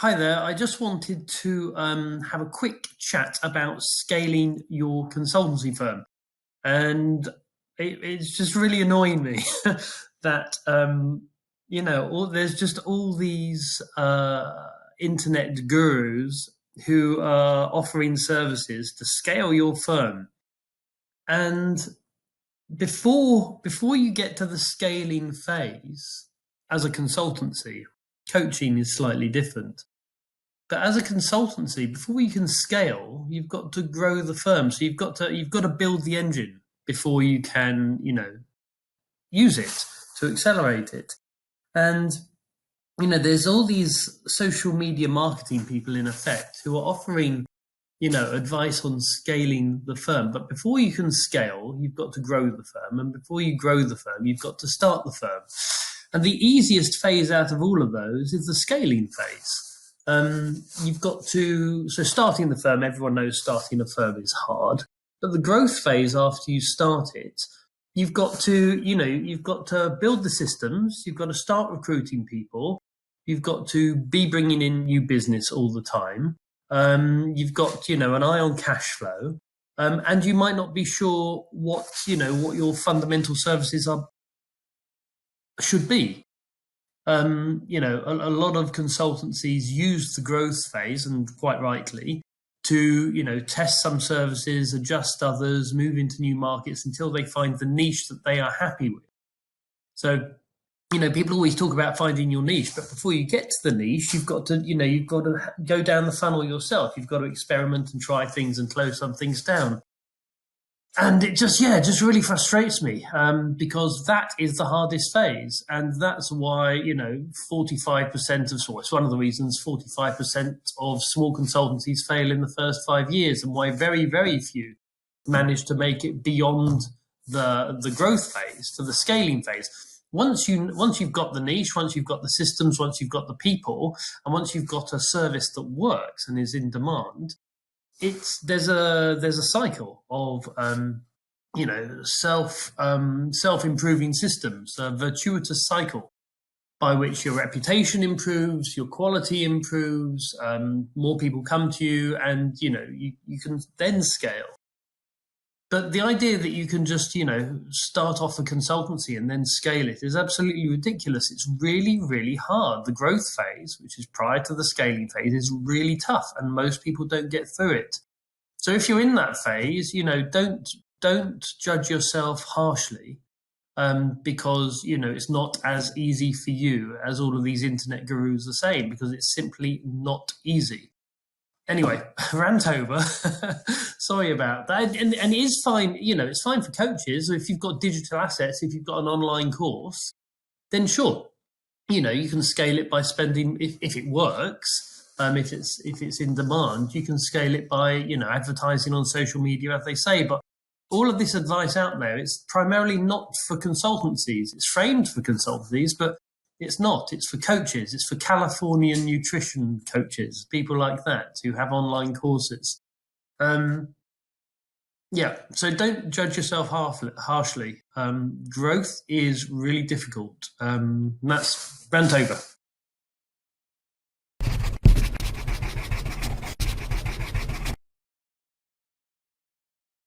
Hi there. I just wanted to have a quick chat about scaling your consultancy firm. And it's just really annoying me that, there's just all these internet gurus who are offering services to scale your firm. And before you get to the scaling phase, as a consultancy, coaching is slightly different. But as a consultancy, before you can scale, you've got to grow the firm. So you've got to build the engine before you can, use it to accelerate it. And there's all these social media marketing people in effect who are offering, advice on scaling the firm. But before you can scale, you've got to grow the firm. And before you grow the firm, you've got to start the firm. And the easiest phase out of all of those is the scaling phase. So starting the firm, everyone knows starting a firm is hard, but the growth phase after you start it, you've got to build the systems, you've got to start recruiting people, you've got to be bringing in new business all the time. You've got, an eye on cash flow, and you might not be sure what your fundamental services should be. A lot of consultancies use the growth phase, and quite rightly, to, test some services, adjust others, move into new markets until they find the niche that they are happy with. So, people always talk about finding your niche, but before you get to the niche, you've got to go down the funnel yourself. You've got to experiment and try things and close some things down. And it just really frustrates me because that is the hardest phase. And that's why, 45% it's one of the reasons 45% of small consultancies fail in the first 5 years, and why very, very few manage to make it beyond the growth phase to the scaling phase. Once you've got the niche, once you've got the systems, once you've got the people, and once you've got a service that works and is in demand, there's a cycle of self-improving systems, a virtuous cycle by which your reputation improves, your quality improves, more people come to you, and you can then scale. But the idea that you can just start off a consultancy and then scale it is absolutely ridiculous. It's really, really hard. The growth phase, which is prior to the scaling phase, is really tough, and most people don't get through it. So if you're in that phase, don't judge yourself harshly, because it's not as easy for you as all of these internet gurus are saying, because it's simply not easy. Anyway, rant over. Sorry about that. And it is fine, it's fine for coaches. If you've got digital assets, if you've got an online course, then sure, you can scale it by spending, if it works, if it's in demand, you can scale it by, advertising on social media, as they say. But all of this advice out there, it's primarily not for consultancies. It's framed for consultancies, but it's not. It's for coaches. It's for Californian nutrition coaches, people like that who have online courses. So don't judge yourself harshly. Growth is really difficult. That's rant over.